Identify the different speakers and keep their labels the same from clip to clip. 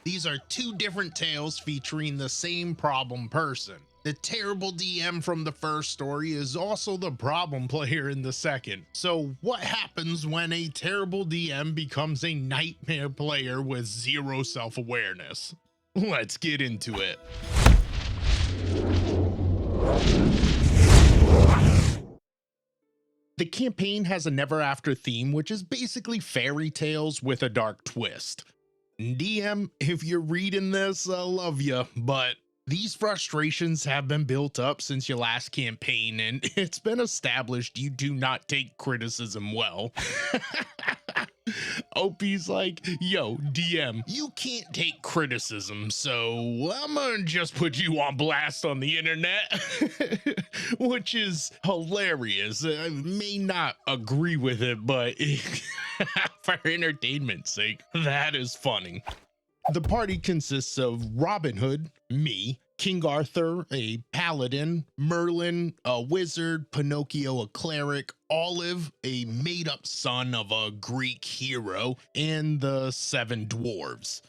Speaker 1: These are two different tales featuring the same problem person. The terrible DM from the first story is also the problem player in the second. So what happens when a terrible DM becomes a nightmare player with zero self-awareness? Let's get into it. The campaign has a never after theme, which is basically fairy tales with a dark twist. DM, if you're reading this, I love you, but these frustrations have been built up since your last campaign, and it's been established you do not take criticism well. OP's like, yo, DM, you can't take criticism, so I'm gonna just put you on blast on the internet, which is hilarious. I may not agree with it, but for entertainment's sake, that is funny. The party consists of Robin Hood, me, King Arthur, a paladin, Merlin, a wizard, Pinocchio, a cleric, Olive, a made-up son of a Greek hero, and the 7 dwarves.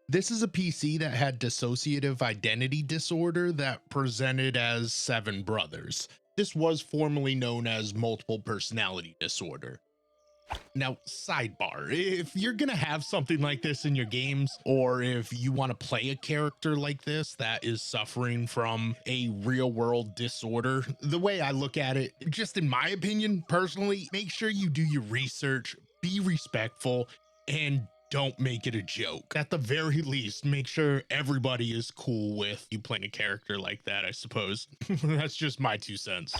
Speaker 1: This is a PC that had dissociative identity disorder that presented as 7 brothers. This was formerly known as multiple personality disorder. Now, sidebar, if you're gonna have something like this in your games, or if you want to play a character like this that is suffering from a real world disorder, the way I look at it, just in my opinion, personally, make sure you do your research, be respectful, and don't make it a joke. At the very least, make sure everybody is cool with you playing a character like that, I suppose. That's just my 2 cents.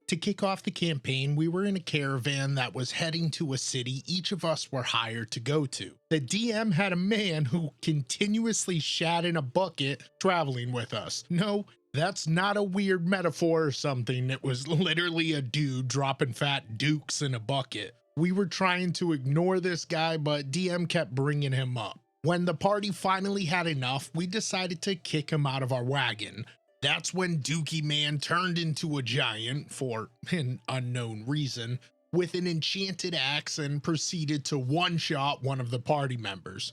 Speaker 1: To kick off the campaign, we were in a caravan that was heading to a city each of us were hired to go to. The DM had a man who continuously shat in a bucket traveling with us. No, that's not a weird metaphor or something. It was literally a dude dropping fat dukes in a bucket. We were trying to ignore this guy, but DM kept bringing him up. When the party finally had enough, we decided to kick him out of our wagon. That's when Dookie Man turned into a giant, for an unknown reason, with an enchanted axe and proceeded to one-shot one of the party members.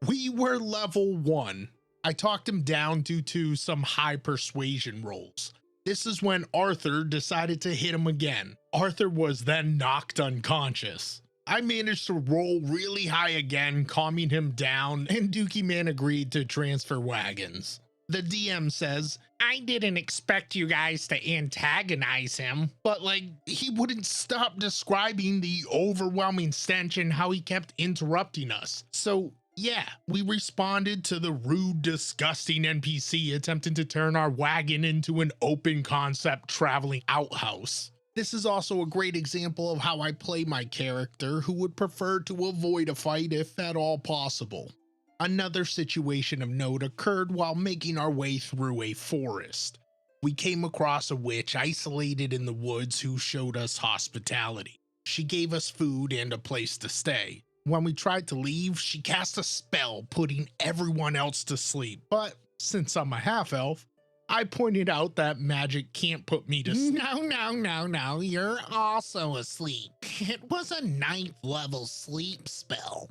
Speaker 1: We were level 1. I talked him down due to some high persuasion rolls. This is when Arthur decided to hit him again. Arthur was then knocked unconscious. I managed to roll really high again, calming him down, and Dookie Man agreed to transfer wagons. The DM says, I didn't expect you guys to antagonize him, but like, he wouldn't stop describing the overwhelming stench and how he kept interrupting us. So yeah, we responded to the rude, disgusting NPC attempting to turn our wagon into an open concept traveling outhouse. This is also a great example of how I play my character, who would prefer to avoid a fight if at all possible. Another situation of note occurred while making our way through a forest. We came across a witch isolated in the woods who showed us hospitality. She gave us food and a place to stay. When we tried to leave, she cast a spell putting everyone else to sleep. But since I'm a half-elf, I pointed out that magic can't put me to sleep. No, you're also asleep. It was a 9th level sleep spell.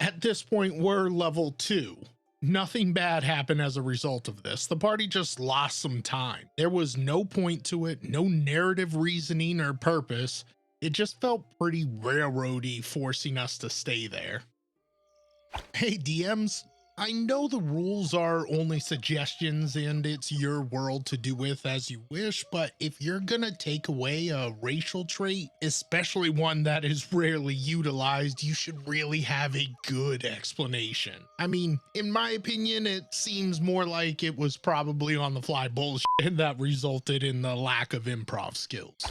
Speaker 1: At this point, we're level 2. Nothing bad happened as a result of this. The party just lost some time. There was no point to it, no narrative reasoning or purpose. It just felt pretty railroady, forcing us to stay there. Hey DMs, I know the rules are only suggestions and it's your world to do with as you wish, but if you're gonna take away a racial trait, especially one that is rarely utilized, you should really have a good explanation. I mean, in my opinion, it seems more like it was probably on the fly bullshit that resulted in the lack of improv skills.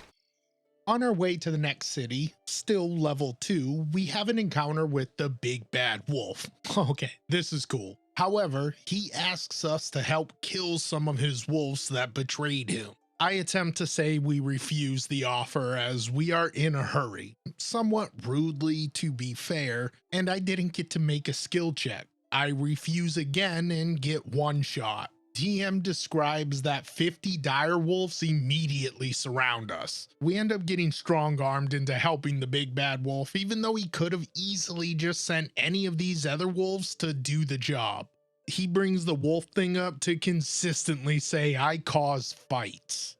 Speaker 1: On our way to the next city, still level 2, we have an encounter with the big bad wolf. Okay, this is cool. However, he asks us to help kill some of his wolves that betrayed him. I attempt to say we refuse the offer as we are in a hurry, somewhat rudely to be fair, and I didn't get to make a skill check. I refuse again and get one shot. DM describes that 50 dire wolves immediately surround us. We end up getting strong-armed into helping the big bad wolf, even though he could have easily just sent any of these other wolves to do the job. he brings the wolf thing up to consistently say, I cause fights.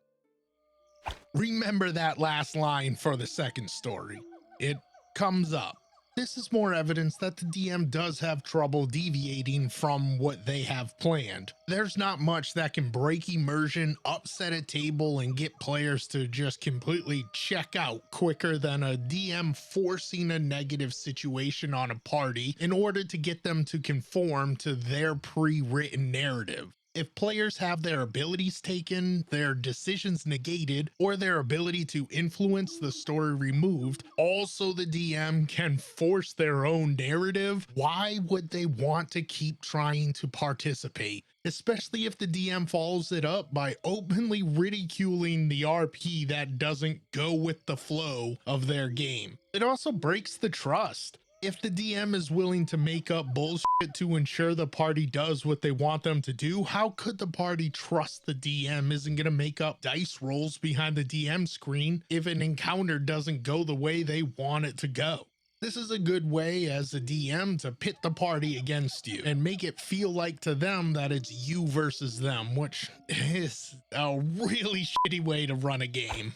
Speaker 1: Remember that last line for the second story. It comes up. This is more evidence that the DM does have trouble deviating from what they have planned. There's not much that can break immersion, upset a table, and get players to just completely check out quicker than a DM forcing a negative situation on a party in order to get them to conform to their pre-written narrative. If players have their abilities taken, their decisions negated, or their ability to influence the story removed, also the DM can force their own narrative, why would they want to keep trying to participate? Especially if the DM follows it up by openly ridiculing the RP that doesn't go with the flow of their game. It also breaks the trust. If the DM is willing to make up bullshit to ensure the party does what they want them to do, how could the party trust the DM isn't going to make up dice rolls behind the DM screen if an encounter doesn't go the way they want it to go? This is a good way as a DM to pit the party against you and make it feel like to them that it's you versus them, which is a really shitty way to run a game.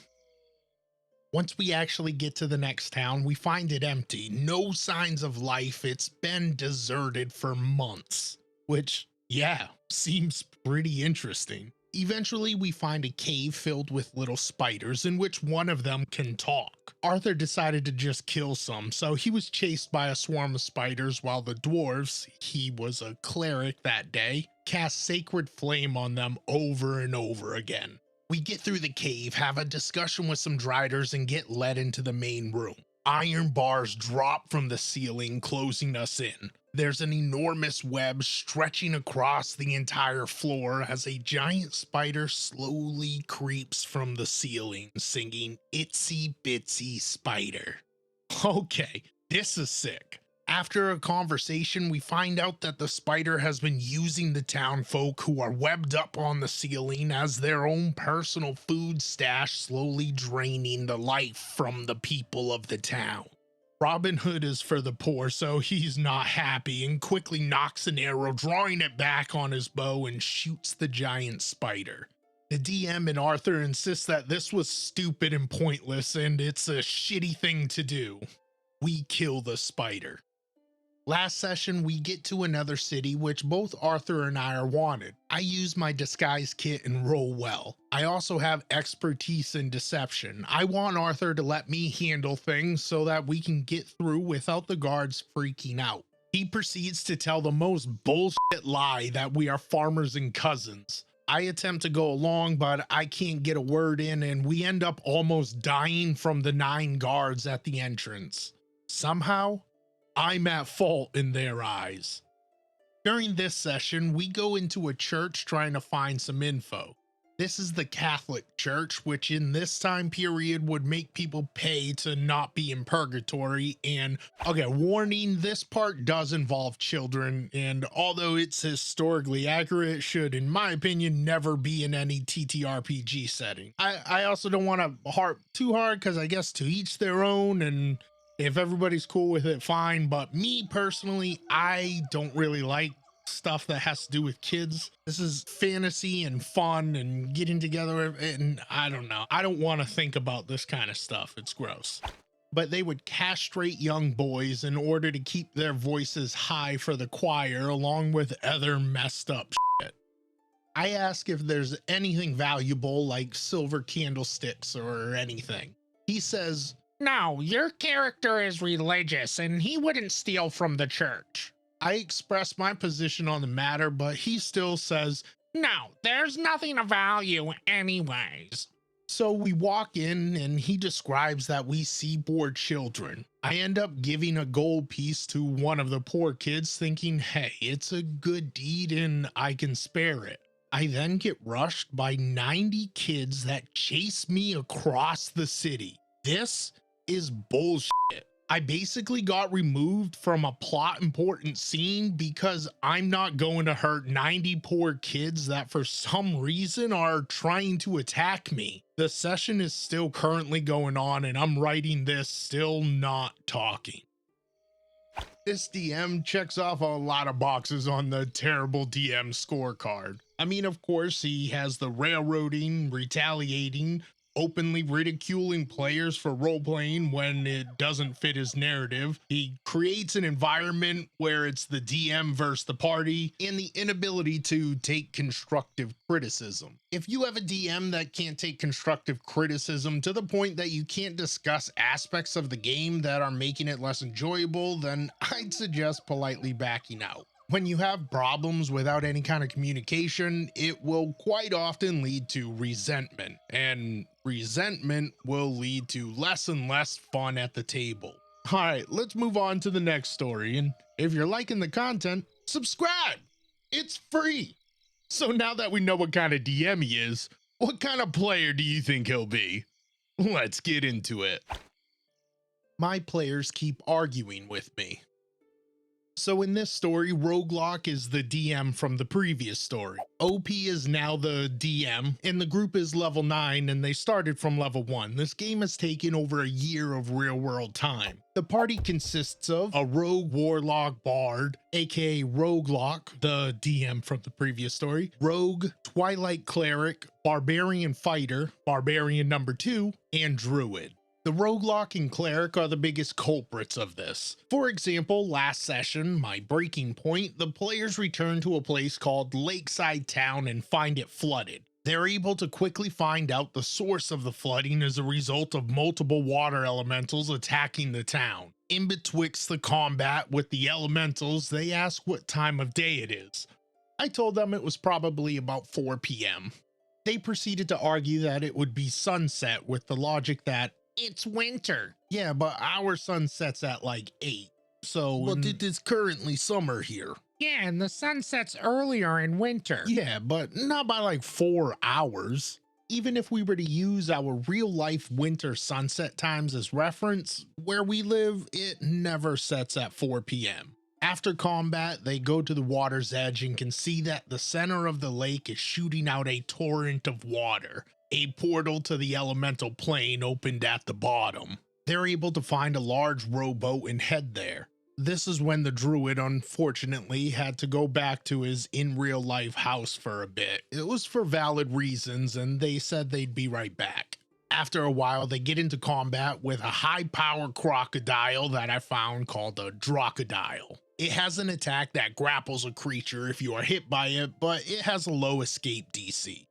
Speaker 1: Once we actually get to the next town, we find it empty, no signs of life. It's been deserted for months, which, yeah, seems pretty interesting. Eventually, we find a cave filled with little spiders in which one of them can talk. Arthur decided to just kill some, so he was chased by a swarm of spiders while the dwarves, he was a cleric that day, cast sacred flame on them over and over again. We get through the cave, have a discussion with some driders, and get led into the main room. Iron bars drop from the ceiling, closing us in. There's an enormous web stretching across the entire floor as a giant spider slowly creeps from the ceiling, singing Itsy Bitsy Spider. Okay, this is sick. After a conversation, we find out that the spider has been using the town folk who are webbed up on the ceiling as their own personal food stash, slowly draining the life from the people of the town. Robin Hood is for the poor, so he's not happy and quickly knocks an arrow, drawing it back on his bow, and shoots the giant spider. The DM and Arthur insist that this was stupid and pointless, and it's a shitty thing to do. We kill the spider. Last session, we get to another city, which both Arthur and I are wanted. I use my disguise kit and roll well. I also have expertise in deception. I want Arthur to let me handle things so that we can get through without the guards freaking out. He proceeds to tell the most bullshit lie that we are farmers and cousins. I attempt to go along, but I can't get a word in, and we end up almost dying from the 9 guards at the entrance. Somehow, I'm at fault in their eyes. During this session, we go into a church trying to find some info. This is the Catholic Church, which in this time period would make people pay to not be in purgatory. And okay, warning, this part does involve children, and although it's historically accurate, it should, in my opinion, never be in any TTRPG setting. I also don't want to harp too hard because I guess to each their own, and if everybody's cool with it, fine. But me personally, I don't really like stuff that has to do with kids. This is fantasy and fun and getting together, and I don't know. I don't want to think about this kind of stuff. It's gross. But they would castrate young boys in order to keep their voices high for the choir, along with other messed up shit. I ask if there's anything valuable like silver candlesticks or anything. He says, "No, your character is religious and he wouldn't steal from the church." I express my position on the matter, but he still says, "No, there's nothing of value anyways." So we walk in and he describes that we see poor children. I end up giving a gold piece to one of the poor kids, thinking, hey, it's a good deed and I can spare it. I then get rushed by 90 kids that chase me across the city. This is bullshit. I basically got removed from a plot important scene because I'm not going to hurt 90 poor kids that for some reason are trying to attack me. The session is still currently going on and I'm writing this still not talking. This DM checks off a lot of boxes on the terrible DM scorecard. I mean, of course, he has the railroading, retaliating, openly ridiculing players for role playing when it doesn't fit his narrative. He creates an environment where it's the DM versus the party, and the inability to take constructive criticism. If you have a DM that can't take constructive criticism to the point that you can't discuss aspects of the game that are making it less enjoyable, then I'd suggest politely backing out. When you have problems without any kind of communication, it will quite often lead to resentment, and resentment will lead to less and less fun at the table. All right, let's move on to the next story. And if you're liking the content, subscribe. It's free. So now that we know what kind of DM he is, what kind of player do you think he'll be? Let's get into it. My players keep arguing with me. So in this story, Roguelock is the DM from the previous story. OP is now the DM, and the group is level 9, and they started from level 1. This game has taken over a year of real-world time. The party consists of a rogue warlock bard, aka Roguelock, the DM from the previous story, rogue, twilight cleric, barbarian fighter, barbarian number 2, and druid. The roguelock and cleric are the biggest culprits of this. For example, last session, my breaking point, the players return to a place called Lakeside Town and find it flooded. They're able to quickly find out the source of the flooding as a result of multiple water elementals attacking the town. In betwixt the combat with the elementals, they ask what time of day it is. I told them it was probably about 4 p.m. They proceeded to argue that it would be sunset with the logic that it's winter. Yeah, but our sun sets at like 8. But it is currently summer here.
Speaker 2: Yeah, and the sun sets earlier in winter.
Speaker 1: Yeah, but not by like 4 hours. Even if we were to use our real life winter sunset times as reference, where we live, it never sets at 4 p.m. After combat, they go to the water's edge and can see that the center of the lake is shooting out a torrent of water. A portal to the elemental plane opened at the bottom. They're able to find a large rowboat and head there. This is when the druid unfortunately had to go back to his in real life house for a bit. It was for valid reasons, and they said they'd be right back. After a while, they get into combat with a high power crocodile that I found called a Drocodile. It has an attack that grapples a creature if you are hit by it, but it has a low escape DC.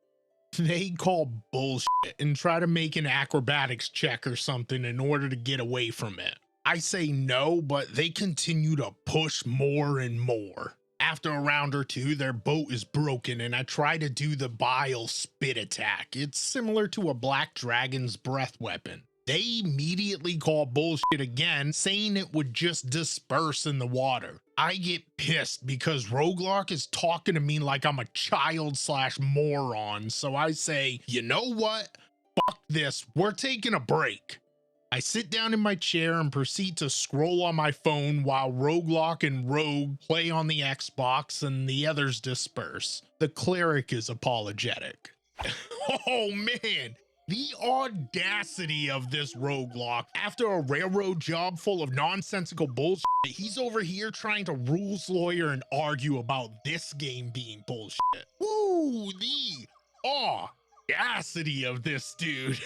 Speaker 1: They call bullshit and try to make an acrobatics check or something in order to get away from it. I say no, but they continue to push more and more. After a round or two, their boat is broken and I try to do the bile spit attack. It's similar to a black dragon's breath weapon. They immediately call bullshit again, saying it would just disperse in the water. I get pissed because Roguelock is talking to me like I'm a child / moron, so I say, you know what? Fuck this, we're taking a break. I sit down in my chair and proceed to scroll on my phone while Roguelock and Rogue play on the Xbox and the others disperse. The cleric is apologetic. Oh man! The audacity of this Roguelock. After a railroad job full of nonsensical bullshit, he's over here trying to rules lawyer and argue about this game being bullshit. Ooh, the audacity of this dude.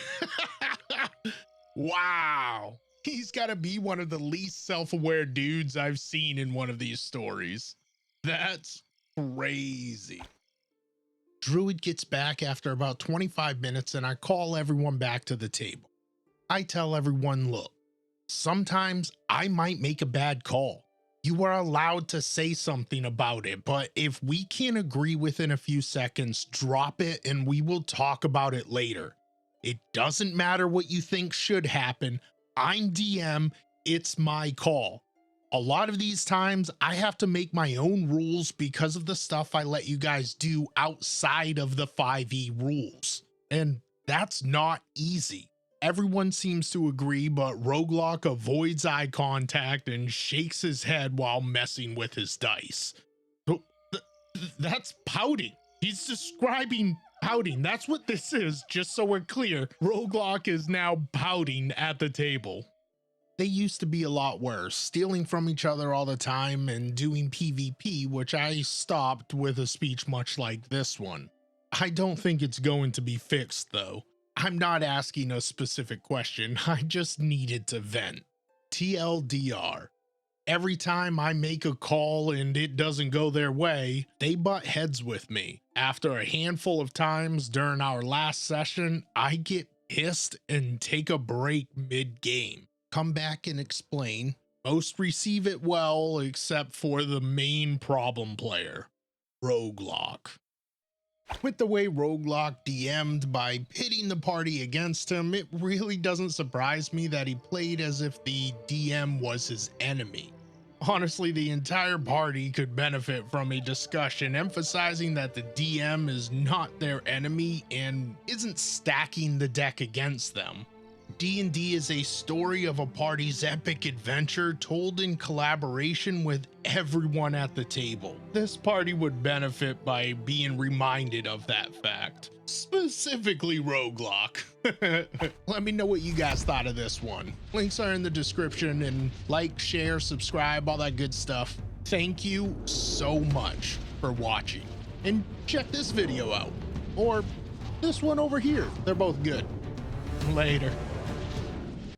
Speaker 1: Wow. He's got to be one of the least self-aware dudes I've seen in one of these stories. That's crazy. Druid gets back after about 25 minutes and I call everyone back to the table. I tell everyone, look, sometimes I might make a bad call. You are allowed to say something about it, but if we can't agree within a few seconds, drop it and we will talk about it later. It doesn't matter what you think should happen. I'm DM, it's my call. A lot of these times I have to make my own rules because of the stuff I let you guys do outside of the 5e rules. And that's not easy. Everyone seems to agree, but Roguelock avoids eye contact and shakes his head while messing with his dice. That's pouting. He's describing pouting. That's what this is, just so we're clear. Roguelock is now pouting at the table. They used to be a lot worse, stealing from each other all the time and doing PvP, which I stopped with a speech much like this one. I don't think it's going to be fixed though. I'm not asking a specific question, I just needed to vent. TLDR. Every time I make a call and it doesn't go their way, they butt heads with me. After a handful of times during our last session, I get pissed and take a break mid-game. Come back and explain. Most receive it well, except for the main problem player, Roguelock. With the way Roguelock DM'd by pitting the party against him, it really doesn't surprise me that he played as if the DM was his enemy. Honestly, the entire party could benefit from a discussion emphasizing that the DM is not their enemy and isn't stacking the deck against them. D&D is a story of a party's epic adventure told in collaboration with everyone at the table. This party would benefit by being reminded of that fact. Specifically Roguelock. Let me know what you guys thought of this one. Links are in the description, and like, share, subscribe, all that good stuff. Thank you so much for watching. And check this video out. Or this one over here. They're both good. Later.